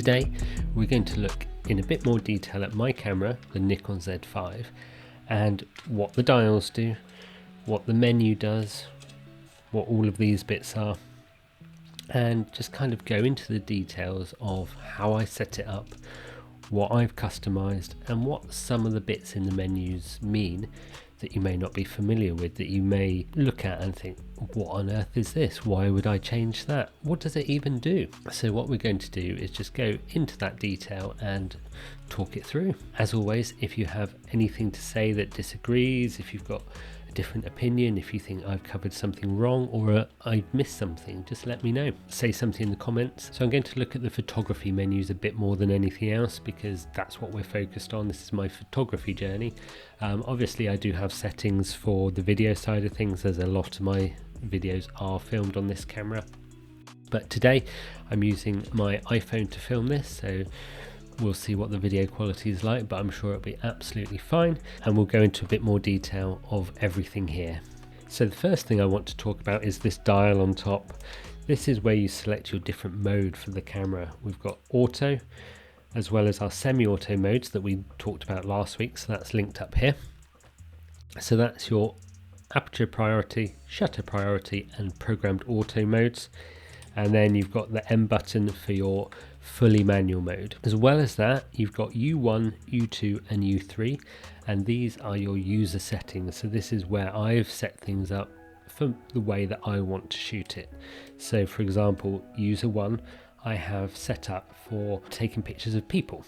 Today we're going to look in a bit more detail at my camera, the Nikon Z5, and what the dials do, what the menu does, what all of these bits are, and just kind of go into the details of how I set it up, what I've customized, and what some of the bits in the menus mean that you may not be familiar with, that you may look at and think, what on earth is this? Why would I change that? What does it even do? So what we're going to do is just go into that detail and talk it through. As always, if you have anything to say that disagrees, if you've got a different opinion, if you think I've covered something wrong or I've missed something, just let me know. Say something in the comments. So I'm going to look at the photography menus a bit more than anything else because that's what we're focused on. This is my photography journey. Obviously I do have settings for the video side of things, as a lot of my videos are filmed on this camera, but today I'm using my iPhone to film this, so we'll see what the video quality is like, but I'm sure it'll be absolutely fine, and we'll go into a bit more detail of everything here. So the first thing I want to talk about is this dial on top. This is where you select your different mode for the camera. We've got auto as well as our semi-auto modes that we talked about last week, so that's linked up here. So that's your aperture priority, shutter priority, and programmed auto modes, and then you've got the M button for your fully manual mode. As well as that, you've got U1, U2 and U3, and these are your user settings. So this is where I've set things up for the way that I want to shoot it. So for example, user 1 I have set up for taking pictures of people,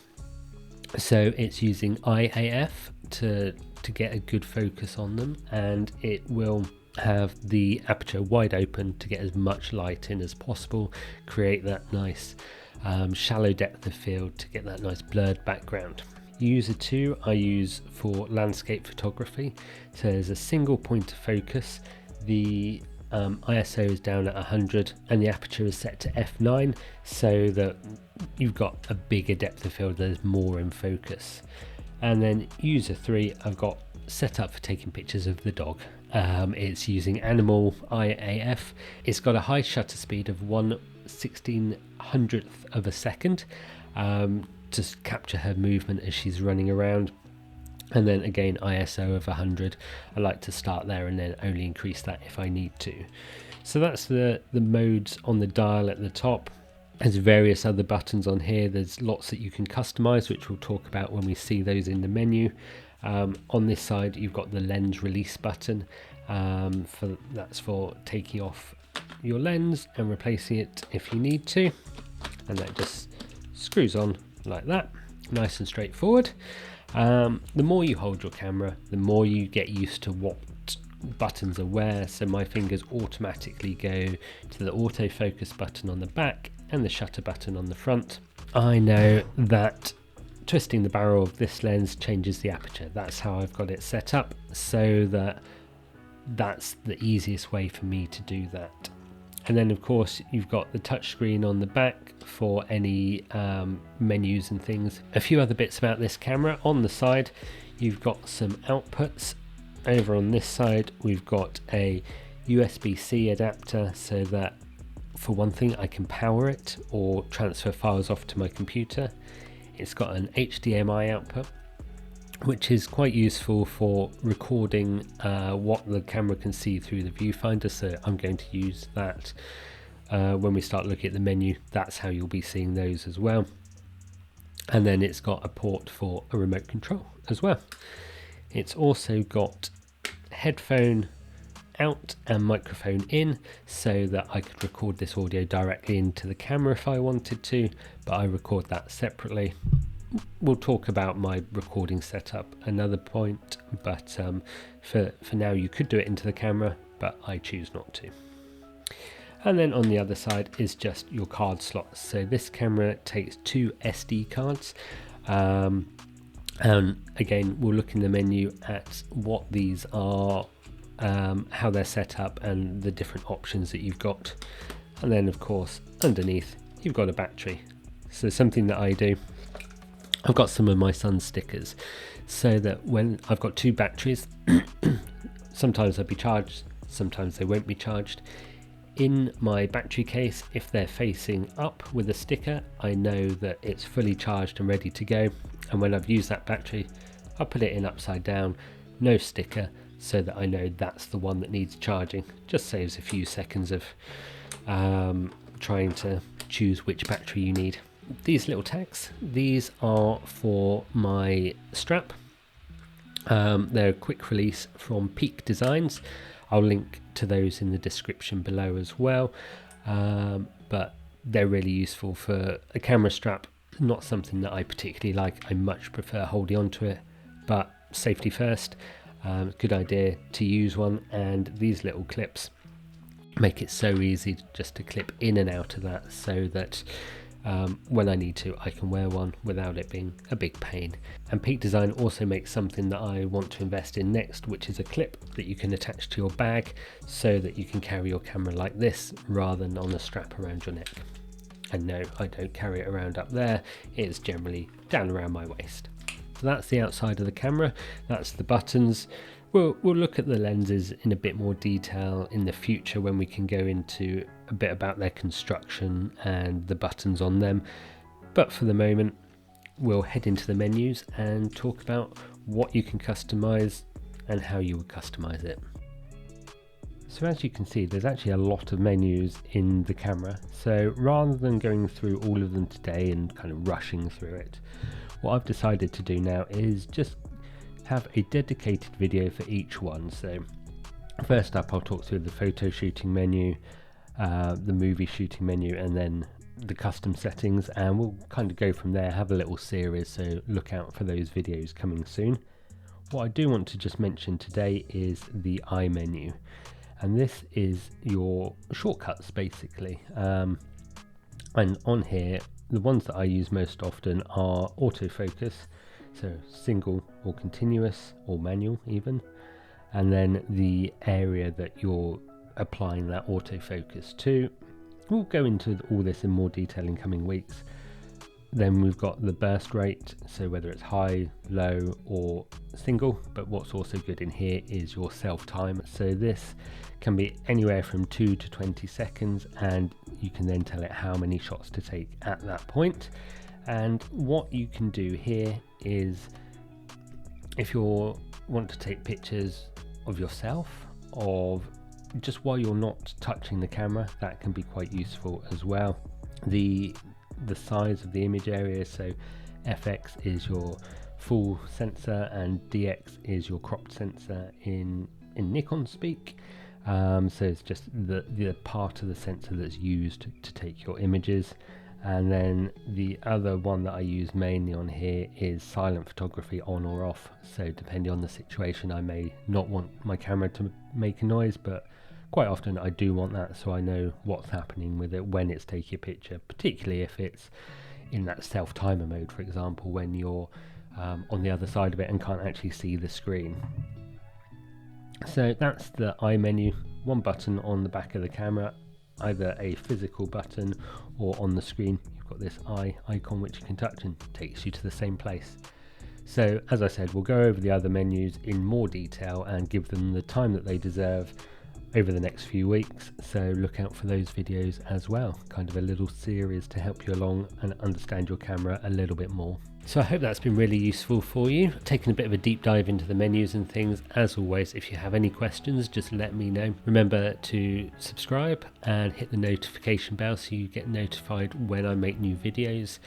so it's using IAF to get a good focus on them, and it will have the aperture wide open to get as much light in as possible, create that nice shallow depth of field to get that nice blurred background. User 2 I use for landscape photography, so there's a single point of focus. The ISO is down at 100 and the aperture is set to f9, so that you've got a bigger depth of field, there's more in focus. And then user 3 I've got set up for taking pictures of the dog. It's using animal IAF. It's got a high shutter speed of 1/1600th of a second to capture her movement as she's running around. And then again, ISO of 100. I like to start there and then only increase that if I need to. So that's the modes on the dial at the top. There's various other buttons on here. There's lots that you can customize, which we'll talk about when we see those in the menu. On this side, you've got the lens release button. That's for taking off your lens and replacing it if you need to. And that just screws on like that, nice and straightforward. The more you hold your camera, the more you get used to what buttons are where, so my fingers automatically go to the autofocus button on the back and the shutter button on the front. I know that twisting the barrel of this lens changes the aperture. That's how I've got it set up, so that's the easiest way for me to do that. And then of course you've got the touchscreen on the back for any menus and things. A few other bits about this camera. On the side you've got some outputs. Over on this side we've got a USB-C adapter, so that for one thing I can power it or transfer files off to my computer. It's got an HDMI output, which is quite useful for recording what the camera can see through the viewfinder, so I'm going to use that when we start looking at the menu. That's how you'll be seeing those as well. And then it's got a port for a remote control as well. It's also got headphone out and microphone in, so that I could record this audio directly into the camera if I wanted to, but I record that separately. We'll talk about my recording setup another point, but for now you could do it into the camera, but I choose not to. And then on the other side is just your card slots. So this camera takes 2 SD cards. And again, we'll look in the menu at what these are, how they're set up and the different options that you've got. And then of course underneath you've got a battery. So something that I do, I've got some of my son's stickers, so that when I've got 2 batteries, sometimes they'll be charged, sometimes they won't be charged. In my battery case, if they're facing up with a sticker, I know that it's fully charged and ready to go. And when I've used that battery, I'll put it in upside down, no sticker, so that I know that's the one that needs charging. Just saves a few seconds of trying to choose which battery you need. These little tags, these are for my strap. They're a quick release from Peak Designs. I'll link to those in the description below as well, but they're really useful for a camera strap. Not something that I particularly like. I much prefer holding onto it, but safety first. Good idea to use one, and these little clips make it so easy just to clip in and out of that, so that when I need to, I can wear one without it being a big pain. And Peak Design also makes something that I want to invest in next, which is a clip that you can attach to your bag so that you can carry your camera like this rather than on a strap around your neck. And no, I don't carry it around up there, it's generally down around my waist. So that's the outside of the camera, that's the buttons. We'll look at the lenses in a bit more detail in the future when we can go into a bit about their construction and the buttons on them. But for the moment, we'll head into the menus and talk about what you can customize and how you would customize it. So as you can see, there's actually a lot of menus in the camera. So rather than going through all of them today and kind of rushing through it, what I've decided to do now is just have a dedicated video for each one. So first up, I'll talk through the photo shooting menu, the movie shooting menu, and then the custom settings, and we'll kind of go from there, have a little series, so look out for those videos coming soon. What I do want to just mention today is the I menu, and this is your shortcuts basically. And on here, the ones that I use most often are autofocus, so single or continuous or manual even, and then the area that you're applying that autofocus to. We'll go into all this in more detail in coming weeks. Then we've got the burst rate, so whether it's high, low or single, but what's also good in here is your self time. So this can be anywhere from 2 to 20 seconds, and you can then tell it how many shots to take at that point. And what you can do here is, if you want to take pictures of yourself, of just while you're not touching the camera, that can be quite useful as well. The size of the image area, so FX is your full sensor and DX is your cropped sensor in Nikon speak. So it's just the part of the sensor that's used to take your images. And then the other one that I use mainly on here is silent photography, on or off. So depending on the situation, I may not want my camera to make a noise, but quite often I do want that, so I know what's happening with it when it's taking a picture, particularly if it's in that self-timer mode, for example, when you're on the other side of it and can't actually see the screen. So that's the I menu, one button on the back of the camera, either a physical button or on the screen you've got this eye icon which you can touch and takes you to the same place. So as I said, we'll go over the other menus in more detail and give them the time that they deserve over the next few weeks, so look out for those videos as well, kind of a little series to help you along and understand your camera a little bit more. So I hope that's been really useful for you, taking a bit of a deep dive into the menus and things. As always, if you have any questions, just let me know. Remember to subscribe and hit the notification bell so you get notified when I make new videos.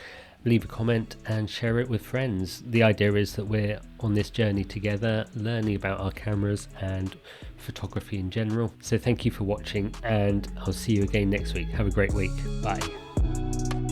Leave a comment and share it with friends. The idea is that we're on this journey together, learning about our cameras and photography in general. So thank you for watching, and I'll see you again next week. Have a great week. Bye.